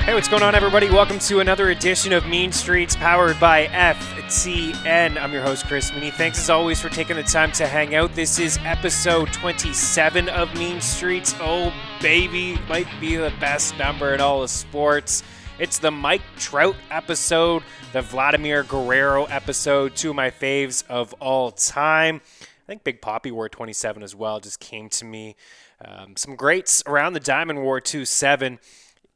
Hey, what's going on, everybody? Welcome to another edition of Mean Streets, powered by FTN. I'm your host, Chris Meaney. Thanks, as always, for taking the time to hang out. This is episode 27 of Mean Streets. Oh, baby, might be the best number in all of sports. It's the Mike Trout episode, the Vladimir Guerrero episode, two of my faves of all time. I think Big Papi wore 27 as well, just came to me. Some greats around the diamond wore 27.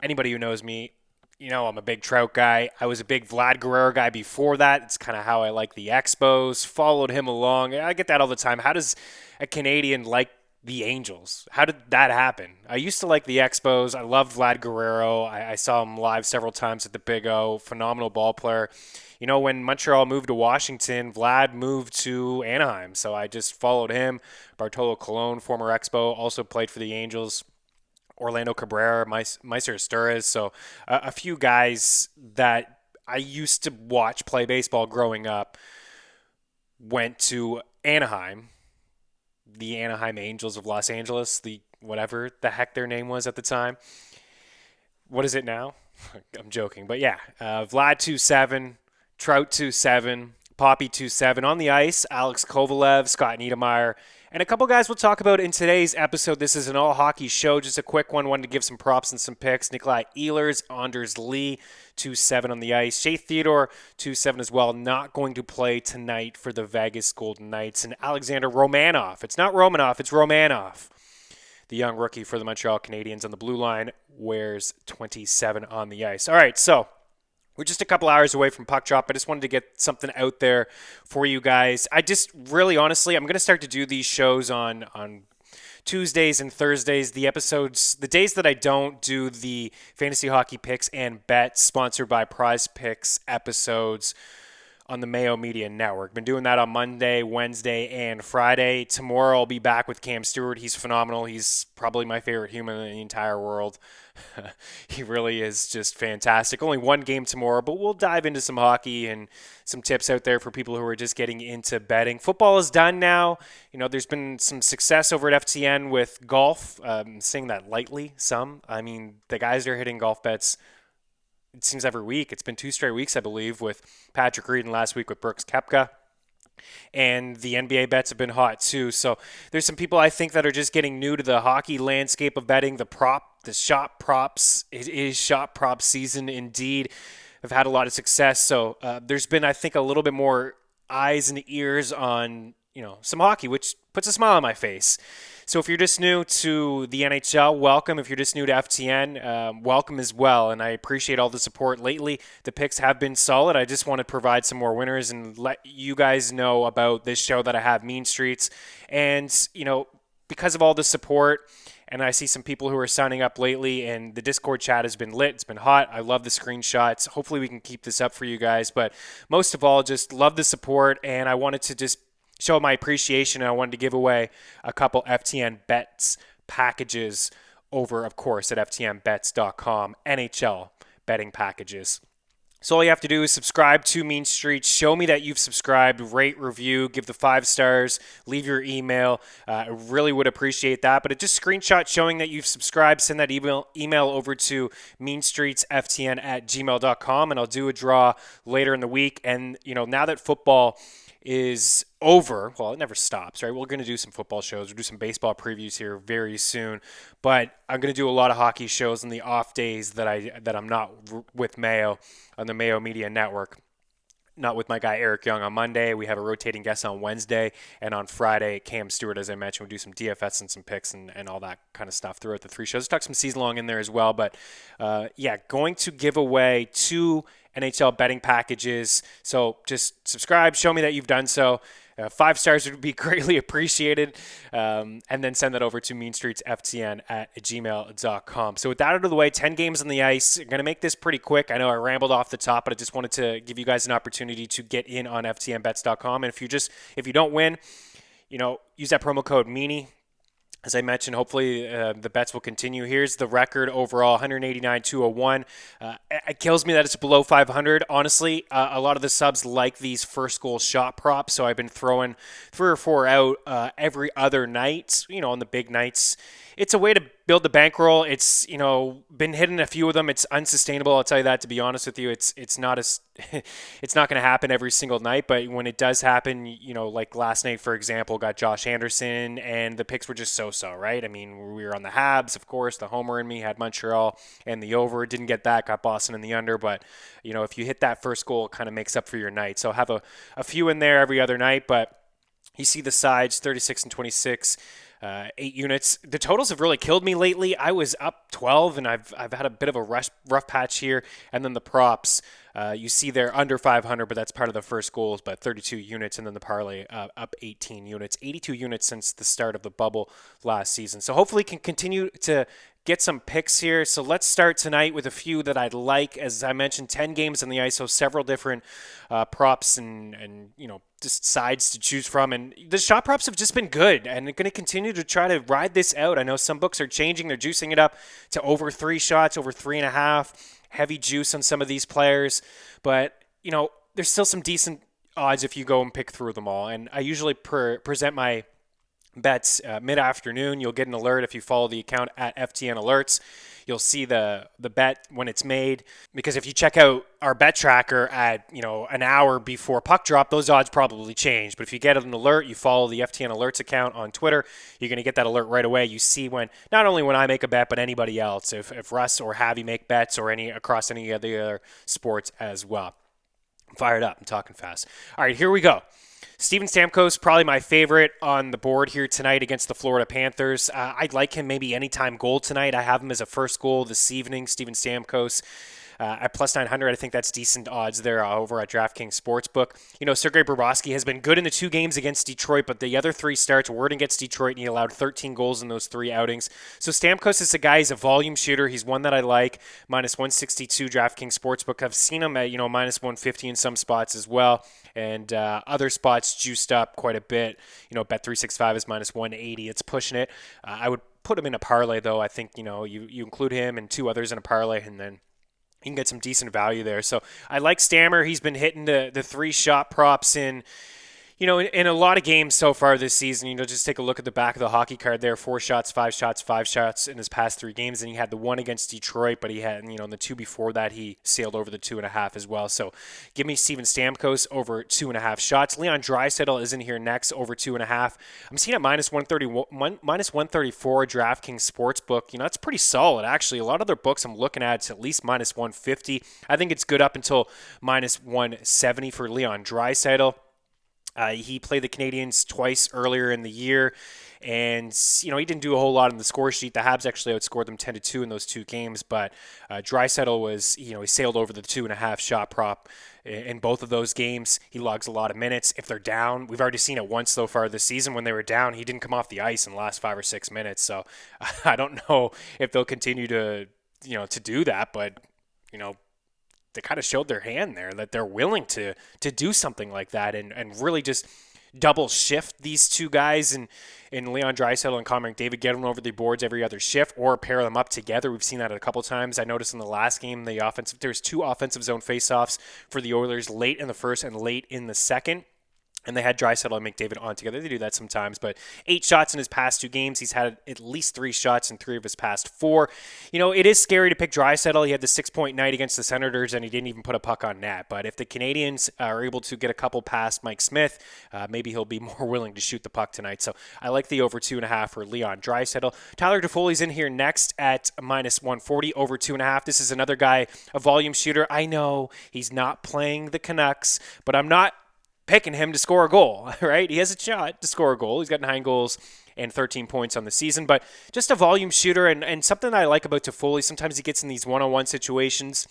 Anybody who knows me, you know I'm a big Trout guy. I was a big Vlad Guerrero guy before that. It's kind of how I like the Expos. Followed him along. I get that all the time. How does a Canadian like the Angels? How did that happen? I used to like the Expos. I loved Vlad Guerrero. I saw him live several times at the Big O. Phenomenal ball player. You know, when Montreal moved to Washington, Vlad moved to Anaheim. So I just followed him. Bartolo Colon, former Expo, also played for the Angels. Orlando Cabrera, Meister Asturias. So a few guys that I used to watch play baseball growing up went to Anaheim, the Anaheim Angels of Los Angeles, the whatever the heck their name was at the time. What is it now? I'm joking. But yeah, Vlad 2-7, Trout 2-7, Papi 2-7. On the ice, Alex Kovalev, Scott Niedermayer, and a couple guys we'll talk about in today's episode. This is an all-hockey show, just a quick one. Wanted to give some props and some picks. Nikolai Ehlers, Anders Lee, 2-7 on the ice. Shea Theodore, 2-7 as well. Not going to play tonight for the Vegas Golden Knights. And Alexander Romanov. It's not Romanov, it's Romanov. The young rookie for the Montreal Canadiens on the blue line wears 27 on the ice. All right, so we're just a couple hours away from puck drop. I just wanted to get something out there for you guys. I just really, honestly, I'm going to start to do these shows on Tuesdays and Thursdays. The episodes, the days that I don't do the fantasy hockey picks and bets sponsored by Prize Picks episodes on the Mayo Media Network. Been doing that on Monday, Wednesday, and Friday. Tomorrow I'll be back with Cam Stewart. He's phenomenal. He's probably my favorite human in the entire world. He really is just fantastic. Only one game tomorrow, but we'll dive into some hockey and some tips out there for people who are just getting into betting. Football is done now. You know, there's been some success over at FTN with golf. Saying that lightly, some. I mean, the guys are hitting golf bets, it seems, every week. It's been 2 straight weeks, I believe, with Patrick Reed, and last week with Brooks Koepka. And the NBA bets have been hot too. So there's some people I think that are just getting new to the hockey landscape of betting. The shot props. It is shot prop season indeed. I've had a lot of success. So there's been, I think, a little bit more eyes and ears on, you know, some hockey, which puts a smile on my face. So if you're just new to the NHL, welcome. If you're just new to FTN, welcome as well. And I appreciate all the support lately. The picks have been solid. I just want to provide some more winners and let you guys know about this show that I have, Mean Streets. And, you know, because of all the support, and I see some people who are signing up lately, and the Discord chat has been lit. It's been hot. I love the screenshots. Hopefully we can keep this up for you guys. But most of all, just love the support, and I wanted to just show my appreciation. I wanted to give away a couple FTN bets packages over, of course, at ftnbets.com, NHL betting packages. So all you have to do is subscribe to Mean Streets. Show me that you've subscribed, rate, review, give the 5 stars, leave your email. I really would appreciate that. But just screenshot showing that you've subscribed. Send that email over to MeanStreetsFTN@gmail.com, and I'll do a draw later in the week. And, you know, now that football is over, well, it never stops, right? We're going to do some football shows. We'll do some baseball previews here very soon, but I'm going to do a lot of hockey shows on the off days that I'm not with Mayo on the Mayo Media Network. Not with my guy Eric Young on Monday. We have a rotating guest on Wednesday, and on Friday, Cam Stewart, as I mentioned, we'll do some DFS and some picks and all that kind of stuff throughout the 3 shows. Talk some season long in there as well, but yeah, going to give away 2 NHL betting packages. So just subscribe, show me that you've done so. 5 stars would be greatly appreciated. And then send that over to MeanStreetsFTN@gmail.com. So with that out of the way, 10 games on the ice. I'm going to make this pretty quick. I know I rambled off the top, but I just wanted to give you guys an opportunity to get in on FTNBets.com. And if you don't win, you know, use that promo code Meaney. As I mentioned, hopefully the bets will continue. Here's the record overall, 189-201. It kills me that it's below 500. Honestly, a lot of the subs like these first goal shot props, so I've been throwing 3 or 4 out every other night, you know, on the big nights. It's a way to build the bankroll. It's, been hitting a few of them. It's unsustainable. I'll tell you that, to be honest with you. It's not as it's not going to happen every single night, but when it does happen, like last night, for example, got Josh Anderson, and the picks were just so-so, right? I mean, we were on the Habs, of course. The homer in me had Montreal and the over. Didn't get that. Got Boston in the under, but, if you hit that first goal, it kind of makes up for your night. So have a few in there every other night, but you see the sides, 36 and 26. 8 units. The totals have really killed me lately. I was up 12, and I've had a bit of a rough patch here. And then the props, you see they're under 500, but that's part of the first goals, but 32 units, and then the parlay up 18 units. 82 units since the start of the bubble last season. So hopefully can continue to get some picks here. So let's start tonight with a few that I'd like. As I mentioned, 10 games on the ice, so several different props and just sides to choose from. And the shot props have just been good, and they're going to continue to try to ride this out. I know some books are changing. They're juicing it up to over 3 shots, over 3.5. Heavy juice on some of these players. But, there's still some decent odds if you go and pick through them all. And I usually present my bets mid-afternoon. You'll get an alert if you follow the account at FTN Alerts. You'll see the bet when it's made, because if you check out our bet tracker at an hour before puck drop, those odds probably change. But if you get an alert, you follow the FTN Alerts account on Twitter, you're going to get that alert right away. You see not only when I make a bet, but anybody else, if Russ or Javi make bets, or across any of the other sports as well. I'm fired up. I'm talking fast. All right, here we go. Steven Stamkos, probably my favorite on the board here tonight against the Florida Panthers. I'd like him maybe anytime goal tonight. I have him as a first goal this evening, Steven Stamkos. At plus 900, I think that's decent odds there over at DraftKings Sportsbook. Sergei Bobrovsky has been good in the 2 games against Detroit, but the other 3 starts weren't against Detroit, and he allowed 13 goals in those 3 outings. So Stamkos is a guy, he's a volume shooter. He's one that I like. Minus 162 DraftKings Sportsbook. I've seen him at, minus 150 in some spots as well, and other spots juiced up quite a bit. Bet365 is minus 180. It's pushing it. I would put him in a parlay, though. I think, you include him and 2 others in a parlay, and then you can get some decent value there. So I like Stammer. He's been hitting the 3 shot props in in a lot of games so far this season. Just take a look at the back of the hockey card there. 4 shots, 5 shots, 5 shots in his past 3 games. And he had the 1 against Detroit, but he had, in the 2 before that, he sailed over the 2.5 as well. So give me Steven Stamkos over 2.5 shots. Leon Draisaitl is in here next, over 2.5. I'm seeing at minus 134 DraftKings Sportsbook. That's pretty solid, actually. A lot of other books I'm looking at, it's at least minus 150. I think it's good up until minus 170 for Leon Draisaitl. He played the Canadiens twice earlier in the year, and he didn't do a whole lot on the score sheet. The Habs actually outscored them 10-2 in those 2 games, but Draisaitl was, he sailed over the 2.5 shot prop in both of those games. He logs a lot of minutes. If they're down, we've already seen it once so far this season. When they were down, he didn't come off the ice in the last 5 or 6 minutes. So I don't know if they'll continue to do that, but they kind of showed their hand there, that they're willing to do something like that and really just double shift these 2 guys in Leon Draisaitl and Connor McDavid, get them over the boards every other shift, or pair them up together. We've seen that a couple times. I noticed in the last game, there's 2 offensive zone faceoffs for the Oilers late in the first and late in the second. And they had Draisaitl and McDavid on together. They do that sometimes, but 8 shots in his past 2 games. He's had at least 3 shots in 3 of his past 4. It is scary to pick Draisaitl. He had the 6-point night against the Senators, and he didn't even put a puck on net. But if the Canadiens are able to get a couple past Mike Smith, maybe he'll be more willing to shoot the puck tonight. So I like the over 2.5 for Leon Draisaitl. Tyler Toffoli's in here next at minus 140, over 2.5. This is another guy, a volume shooter. I know he's not playing the Canucks, but I'm not picking him to score a goal, right? He has a shot to score a goal. He's got 9 goals and 13 points on the season, but just a volume shooter, and something that I like about Toffoli, sometimes he gets in these one-on-one situations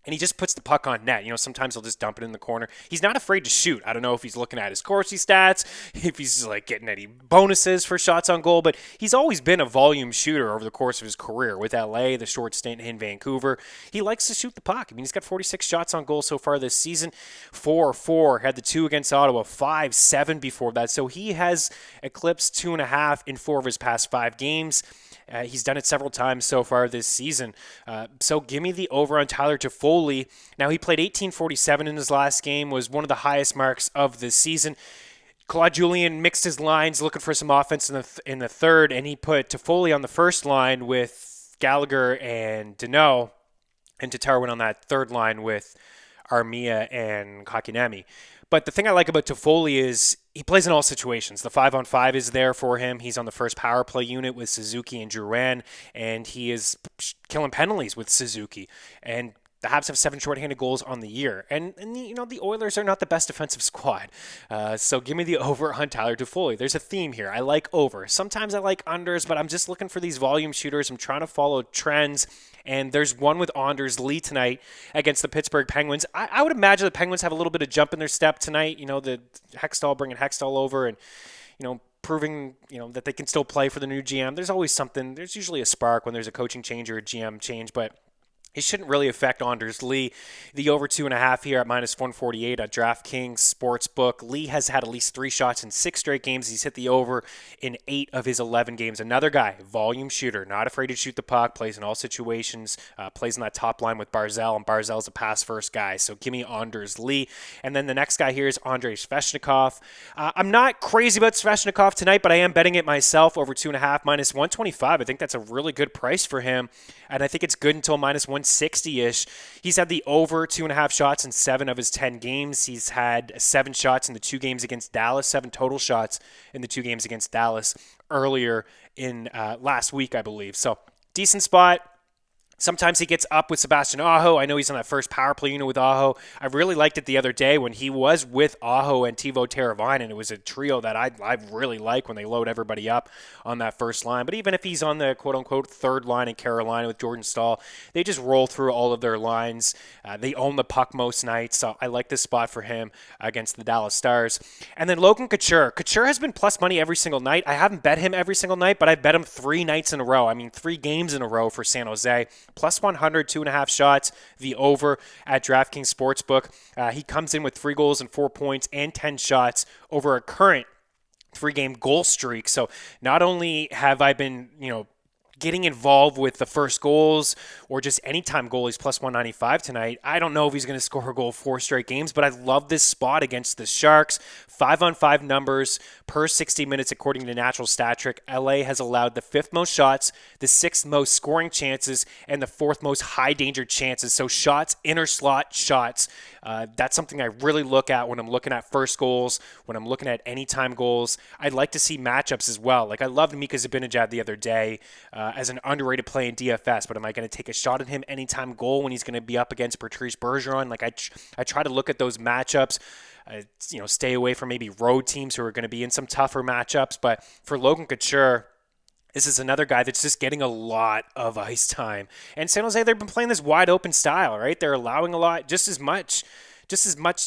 and he just puts the puck on net. Sometimes he'll just dump it in the corner. He's not afraid to shoot. I don't know if he's looking at his Corsi stats, if he's getting any bonuses for shots on goal, but he's always been a volume shooter over the course of his career with LA, the short stint in Vancouver. He likes to shoot the puck. He's got 46 shots on goal so far this season, 4-4, had the 2 against Ottawa, 5-7 before that. So he has eclipsed 2.5 in 4 of his past 5 games. He's done it several times so far this season. So give me the over on Tyler Toffoli. Now, he played 18:47 in his last game, was one of the highest marks of this season. Claude Julien mixed his lines, looking for some offense in the third, and he put Toffoli on the first line with Gallagher and Deneau, and Tatar went on that third line with Armia and Kakinemi. But the thing I like about Toffoli is he plays in all situations. The 5-on-5 is there for him. He's on the first power play unit with Suzuki and Drouin, and he is killing penalties with Suzuki. And the Habs have 7 shorthanded goals on the year. And the Oilers are not the best defensive squad. So give me the over on Tyler Toffoli. There's a theme here. I like over. Sometimes I like unders, but I'm just looking for these volume shooters. I'm trying to follow trends. And there's one with Anders Lee tonight against the Pittsburgh Penguins. I would imagine the Penguins have a little bit of jump in their step tonight. The Hextall bringing Hextall over and, proving, that they can still play for the new GM. There's always something. There's usually a spark when there's a coaching change or a GM change, but it shouldn't really affect Anders Lee. The over 2.5 here at -148 at DraftKings Sportsbook. Lee has had at least 3 shots in 6 straight games. He's hit the over in 8 of his 11 games. Another guy, volume shooter, not afraid to shoot the puck, plays in all situations, plays in that top line with Barzal, and Barzal's a pass-first guy. So give me Anders Lee. And then the next guy here is Andrei Svechnikov. I'm not crazy about Svechnikov tonight, but I am betting it myself over 2.5, -125. I think that's a really good price for him, and I think it's good until -160-ish. He's had the over 2.5 shots in 7 of his 10 games. He's had 7 shots in the 2 games against Dallas, 7 total shots in the 2 games against Dallas earlier in last week, I believe. So decent spot. Sometimes he gets up with Sebastian Aho. I know he's on that first power play unit with Aho. I really liked it the other day when he was with Aho and Teuvo Teravainen. It was a trio that I really like when they load everybody up on that first line. But even if he's on the quote-unquote third line in Carolina with Jordan Staal, they just roll through all of their lines. They own the puck most nights, so I like this spot for him against the Dallas Stars. And then Logan Couture. Couture has been plus money every single night. I haven't bet him every single night, but I've bet him 3 nights in a row. 3 games in a row for San Jose. Plus 100, 2.5 shots, the over at DraftKings Sportsbook. He comes in with 3 goals and 4 points and 10 shots over a current 3-game goal streak. So not only have I been, getting involved with the first goals or just anytime goalies plus 195 tonight. I don't know if he's going to score a goal 4 straight games, but I love this spot against the Sharks. 5-on-5 numbers per 60 minutes according to Natural Stat Trick. LA has allowed the 5th most shots, the 6th most scoring chances, and the 4th most high danger chances. So shots, inner slot shots. That's something I really look at when I'm looking at first goals, when I'm looking at anytime goals. I'd like to see matchups as well. Like I loved Mika Zibanejad the other day as an underrated play in DFS, but am I going to take a shot at him anytime goal when he's going to be up against Patrice Bergeron? Like I try to look at those matchups. Stay away from maybe road teams who are going to be in some tougher matchups. But for Logan Couture, this is another guy that's just getting a lot of ice time. And San Jose, they've been playing this wide open style, right? They're allowing a lot, just as much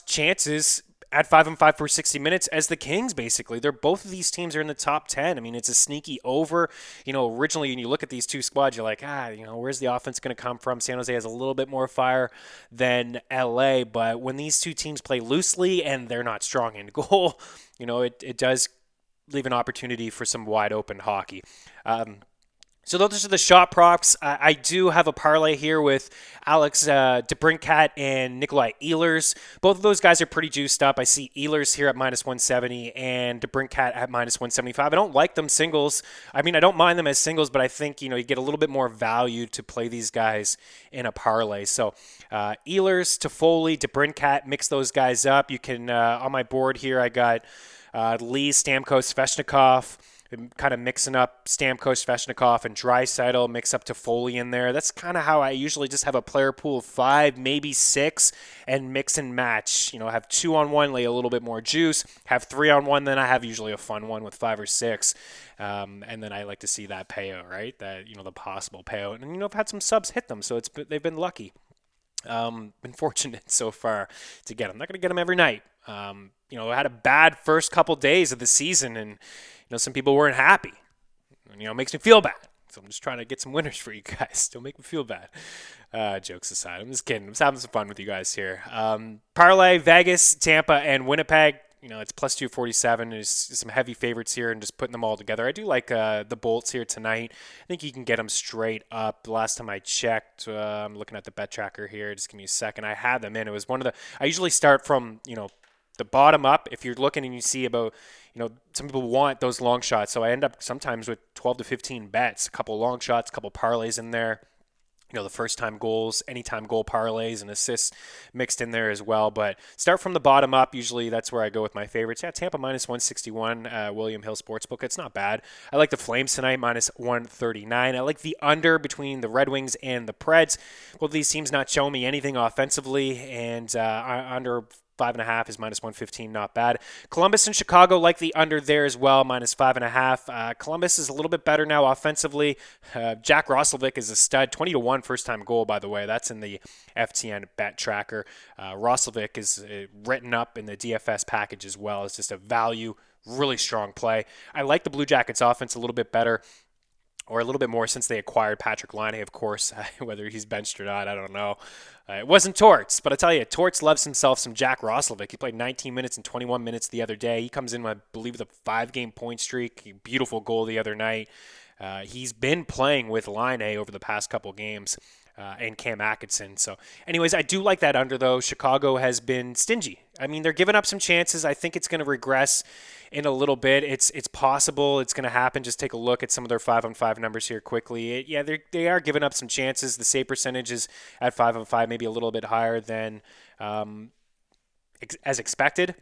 chances at 5-on-5 for 60 minutes as the Kings, basically. Both of these teams are in the top 10. It's a sneaky over. Originally, when you look at these two squads, you're like, where's the offense going to come from? San Jose has a little bit more fire than LA, but when these two teams play loosely and they're not strong in goal, it does leave an opportunity for some wide open hockey. So those are the shot props. I do have a parlay here with Alex DeBrincat and Nikolai Ehlers. Both of those guys are pretty juiced up. I see Ehlers here at -170 and DeBrincat at -175. I don't like them singles. I don't mind them as singles, but I think, you get a little bit more value to play these guys in a parlay. So Ehlers, Toffoli, DeBrincat, mix those guys up. You can, on my board here, I got Lee, Stamkos, Svechnikov. Kind of mixing up Stamkos, Svechnikov, and Draisaitl, mix up Toffoli in there. That's kind of how I usually just have a player pool of 5, maybe 6, and mix and match. Have 2-on-1, lay a little bit more juice. Have 3-on-1, then I have usually a fun one with 5 or 6. And then I like to see that payout, right? That, the possible payout. And, I've had some subs hit them, so they've been lucky. Been fortunate so far to get them. I'm not going to get them every night. I had a bad first couple days of the season, and some people weren't happy. And, it makes me feel bad. So I'm just trying to get some winners for you guys. Don't make me feel bad. Jokes aside, I'm just kidding. I'm just having some fun with you guys here. Parlay, Vegas, Tampa, and Winnipeg. It's plus 247. There's some heavy favorites here and just putting them all together. I do like the Bolts here tonight. I think you can get them straight up. The last time I checked, I'm looking at the bet tracker here. Just give me a second. I had them in. It was one of the – I usually start from, the bottom up, if you're looking and you see about, some people want those long shots. So I end up sometimes with 12 to 15 bets, a couple long shots, a couple parlays in there. The first time goals, anytime goal parlays and assists mixed in there as well. But start from the bottom up. Usually that's where I go with my favorites. Yeah, Tampa minus 161, William Hill Sportsbook. It's not bad. I like the Flames tonight, minus 139. I like the under between the Red Wings and the Preds. Well, these teams not showing me anything offensively, and under 5.5 is minus 115, not bad. Columbus and Chicago like the under there as well, minus 5.5. Columbus is a little bit better now offensively. Jack Roslovic is a stud, 20-1 first-time goal, by the way. That's in the FTN bet tracker. Roslovic is written up in the DFS package as well. It's just a value, really strong play. I like the Blue Jackets offense a little bit better, or a little bit more since they acquired Patrick Laine, of course. Whether he's benched or not, I don't know. It wasn't Torts, but I tell you, Torts loves himself some Jack Roslovic. He played 19 minutes and 21 minutes the other day. He comes in, I believe, with a 5-game point streak. Beautiful goal the other night. He's been playing with Laine over the past couple games. And Cam Atkinson. So anyways, I do like that under, though. Chicago has been stingy. I mean, they're giving up some chances. I think it's going to regress in a little bit. It's possible it's going to happen. Just take a look at some of their 5-on-5 numbers here quickly. They are giving up some chances. The save percentage is at 5-on-5, maybe a little bit higher than as expected.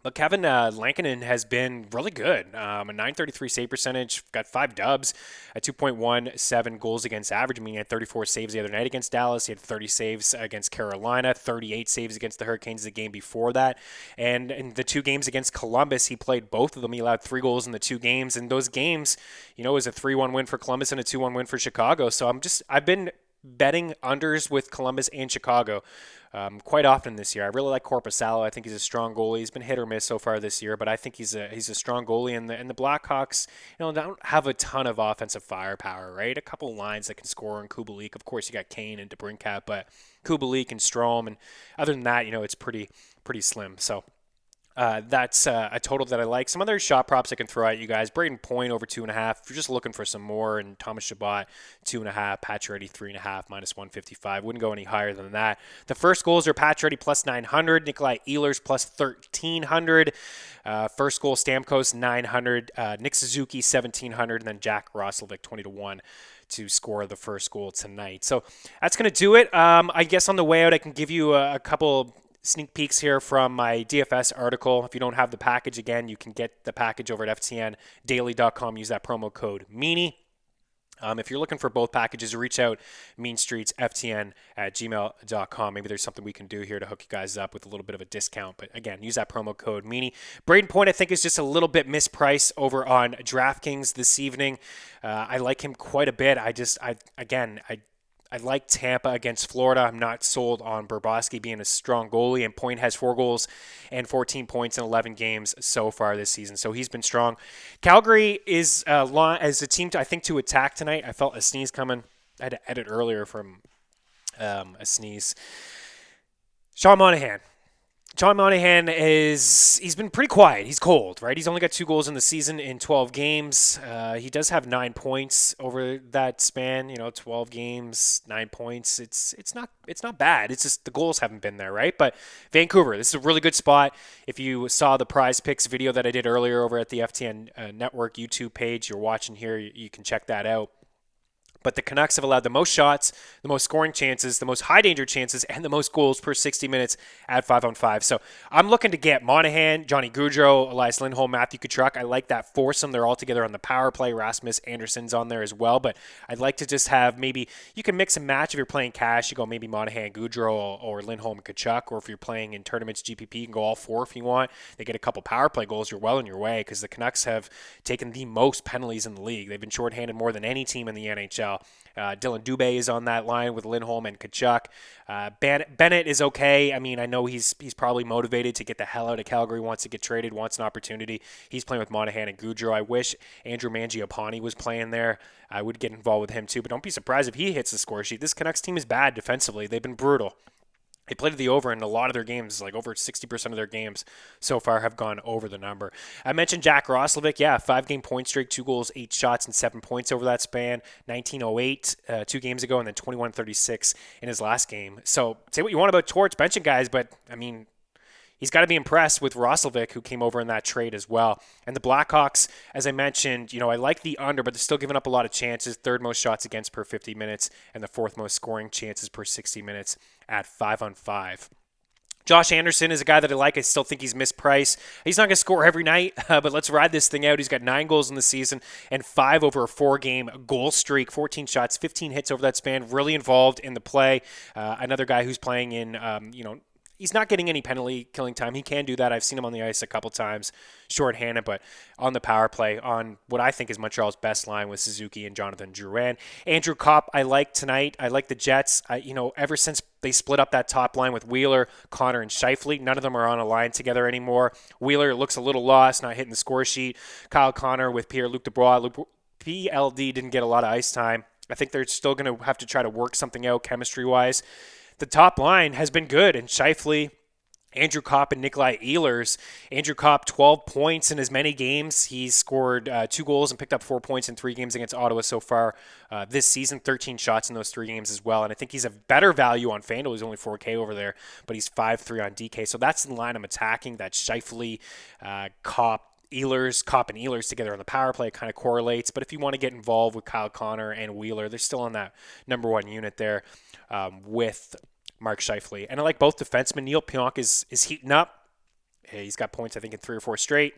But Kevin Lankinen has been really good. A 933 save percentage, got 5 dubs, a 2.17 goals against average. I mean, he had 34 saves the other night against Dallas. He had 30 saves against Carolina, 38 saves against the Hurricanes the game before that. And in the 2 games against Columbus, he played both of them. He allowed 3 goals in the 2 games. And those games, was a 3-1 win for Columbus and a 2-1 win for Chicago. So I've been betting unders with Columbus and Chicago quite often this year. I really like Korpisalo. I think he's a strong goalie. He's been hit or miss so far this year, but I think he's a strong goalie. And the Blackhawks, don't have a ton of offensive firepower, right? A couple lines that can score in Kubalik. Of course, you got Kane and DeBrincat, but Kubalik and Strome, and other than that, it's pretty slim. So that's a total that I like. Some other shot props I can throw at you guys. Braden Point over 2.5. If you're just looking for some more, and Thomas Chabot 2.5. Pacioretty 3.5 minus 155. Wouldn't go any higher than that. The first goals are Pacioretty plus 900. Nikolai Ehlers plus 1,300. First goal Stamkos 900. Nick Suzuki 1,700, and then Jack Roslovic 20-1 to score the first goal tonight. So that's going to do it. I guess on the way out, I can give you a couple sneak peeks here from my DFS article. If you don't have the package, again, you can get the package over at ftndaily.com. Use that promo code Meaney. If you're looking for both packages, reach out MeanStreets27@gmail.com. Maybe there's something we can do here to hook you guys up with a little bit of a discount. But again, use that promo code Meaney. Braden Point, I think, is just a little bit mispriced over on DraftKings this evening. I like him quite a bit. I like Tampa against Florida. I'm not sold on Bobrovsky being a strong goalie, and Point has 4 goals and 14 points in 11 games so far this season, so he's been strong. Calgary is as a team, to attack tonight. I felt a sneeze coming. I had to edit earlier from a sneeze. Sean Monahan. He's been pretty quiet. He's cold, right? He's only got 2 goals in the season in 12 games. He does have 9 points over that span, 12 games, 9 points. It's not bad. It's just the goals haven't been there, right? But Vancouver, this is a really good spot. If you saw the Prize Picks video that I did earlier over at the FTN Network YouTube page, you're watching here, you can check that out. But the Canucks have allowed the most shots, the most scoring chances, the most high-danger chances, and the most goals per 60 minutes at 5-on-5. So I'm looking to get Monahan, Johnny Gaudreau, Elias Lindholm, Matthew Tkachuk. I like that foursome. They're all together on the power play. Rasmus Anderson's on there as well. But I'd like to just have maybe you can mix and match. If you're playing cash, you go maybe Monahan, Gaudreau, or Lindholm, Tkachuk. Or if you're playing in tournaments, GPP, you can go all 4 if you want. They get a couple power play goals. You're well on your way because the Canucks have taken the most penalties in the league. They've been shorthanded more than any team in the NHL. Dylan Dubé is on that line with Lindholm and Tkachuk. Bennett is okay. I mean, I know he's probably motivated to get the hell out of Calgary, wants to get traded, wants an opportunity. He's playing with Monahan and Gaudreau. I wish Andrew Mangiapane was playing there. I would get involved with him too, but don't be surprised if he hits the score sheet. This Canucks team is bad defensively. They've been brutal. They played the over in a lot of their games, like over 60% of their games so far have gone over the number. I mentioned Jack Roslovic. 5-game point streak, 2 goals, 8 shots, and 7 points over that span. 1908 2 games ago, and then 21-36 in his last game. So say what you want about Torch benching guys, but I mean, he's got to be impressed with Roslovic, who came over in that trade as well. And the Blackhawks, as I mentioned, I like the under, but they're still giving up a lot of chances. Third most shots against per 50 minutes and the fourth most scoring chances per 60 minutes at 5-on-5. Josh Anderson is a guy that I like. I still think he's mispriced. He's not going to score every night, but let's ride this thing out. He's got 9 goals in the season and 5 over a 4-game goal streak, 14 shots, 15 hits over that span, really involved in the play. Another guy who's playing in, he's not getting any penalty killing time. He can do that. I've seen him on the ice a couple times, shorthanded, but on the power play, on what I think is Montreal's best line with Suzuki and Jonathan Drouin. Andrew Kopp, I like tonight. I like the Jets. Ever since they split up that top line with Wheeler, Connor, and Scheifele, none of them are on a line together anymore. Wheeler looks a little lost, not hitting the score sheet. Kyle Connor with Pierre-Luc Dubois. PLD didn't get a lot of ice time. I think they're still going to have to try to work something out chemistry-wise. The top line has been good, and Scheifele, Andrew Kopp, and Nikolai Ehlers. Andrew Kopp, 12 points in as many games. He's scored 2 goals and picked up 4 points in 3 games against Ottawa so far this season, 13 shots in those 3 games as well. And I think he's a better value on FanDuel. He's only 4K over there, but he's 5-3 on DK. So that's the line I'm attacking, that Scheifele, Kopp, Kopp and Ehlers together on the power play kind of correlates. But if you want to get involved with Kyle Connor and Wheeler, they're still on that number 1 unit there with Mark Scheifele. And I like both defensemen. Neil Pionk is heating up. He's got points, I think, in 3 or 4 straight.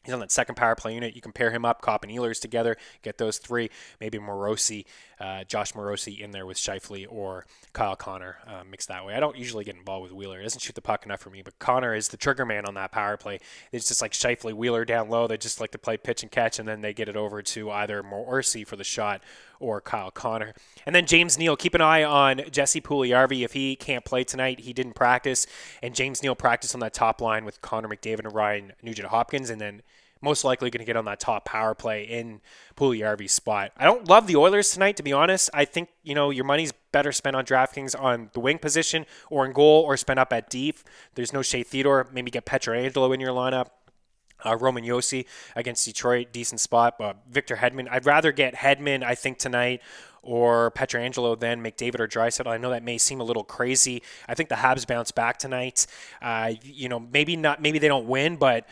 He's on that second power play unit. You can pair him up, Kopp and Ehlers together, get those 3. Maybe Josh Morosi in there with Scheifele or Kyle Connor mixed that way. I don't usually get involved with Wheeler. He doesn't shoot the puck enough for me, but Connor is the trigger man on that power play. It's just like Scheifele, Wheeler down low. They just like to play pitch and catch, and then they get it over to either Morosi for the shot or Kyle Connor. And then James Neal, keep an eye on Jesse Puljujarvi. If he can't play tonight, he didn't practice, and James Neal practiced on that top line with Connor McDavid and Ryan Nugent-Hopkins, and then most likely going to get on that top power play in Puljujarvi's spot. I don't love the Oilers tonight, to be honest. I think, your money's better spent on DraftKings on the wing position or in goal or spent up at deep. There's no Shea Theodore. Maybe get Pietrangelo in your lineup. Roman Josi against Detroit, decent spot. Victor Hedman, I'd rather get Hedman, I think, tonight, or Pietrangelo than McDavid or Draisaitl. I know that may seem a little crazy. I think the Habs bounce back tonight. Maybe they don't win, but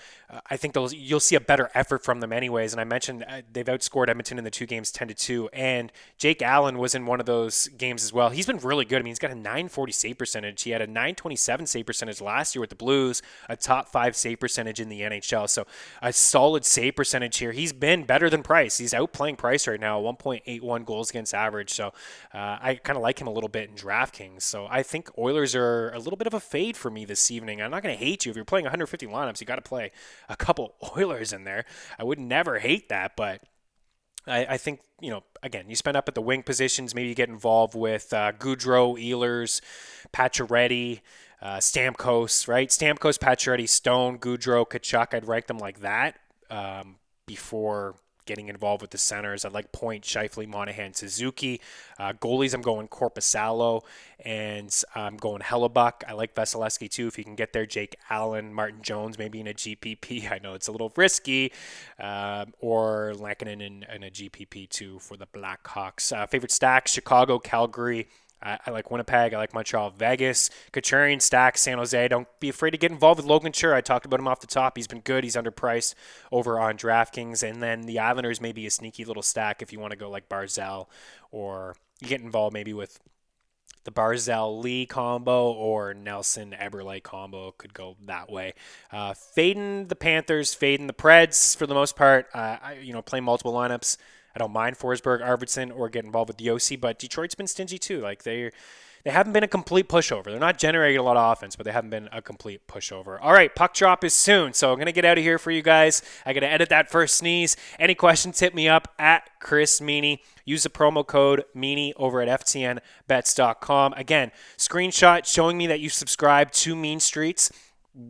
I think you'll see a better effort from them anyways. And I mentioned they've outscored Edmonton in the 2 games 10-2. And Jake Allen was in one of those games as well. He's been really good. I mean, he's got a .940 save percentage. He had a .927 save percentage last year with the Blues, a top 5 save percentage in the NHL. So a solid save percentage here. He's been better than Price. He's outplaying Price right now, 1.81 goals against average. So I kind of like him a little bit in DraftKings. So I think Oilers are a little bit of a fade for me this evening. I'm not going to hate you. If you're playing 150 lineups, you got to play a couple Oilers in there. I would never hate that, but I think, again, you spend up at the wing positions. Maybe you get involved with Gaudreau, Ehlers, Pacioretty, Stamkos, right? Stamkos, Pacioretty, Stone, Gaudreau, Tkachuk. I'd rank them like that before getting involved with the centers. I like Point, Scheifele, Monahan, Suzuki. Goalies, I'm going Korpisalo, and I'm going Hellebuck. I like Vasilevsky too. If you can get there, Jake Allen, Martin Jones, maybe in a GPP. I know it's a little risky. Or Lankinen in a GPP too for the Blackhawks. Favorite stacks, Chicago, Calgary. I like Winnipeg. I like Montreal, Vegas. Contrarian stack, San Jose. Don't be afraid to get involved with Logan Chur. I talked about him off the top. He's been good. He's underpriced over on DraftKings. And then the Islanders may be a sneaky little stack if you want to go like Barzal, or you get involved maybe with the Barzal-Lee combo or Nelson-Eberle combo. Could go that way. Fading the Panthers, fading the Preds for the most part. Playing multiple lineups. I don't mind Forsberg, Arvidsson, or get involved with Yossi, but Detroit's been stingy too. Like they haven't been a complete pushover. They're not generating a lot of offense, but they haven't been a complete pushover. All right, puck drop is soon, so I'm going to get out of here for you guys. I got to edit that first sneeze. Any questions, hit me up at Chris Meaney. Use the promo code Meaney over at FTNBets.com. Again, screenshot showing me that you subscribe to Mean Streets.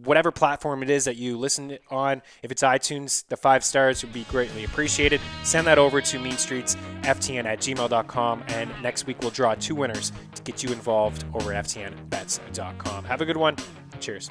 Whatever platform it is that you listen on, if it's iTunes, the 5 stars would be greatly appreciated. Send that over to MeanStreets.ftn@gmail.com, and next week we'll draw 2 winners to get you involved over at FTNBets.com. Have a good one. Cheers.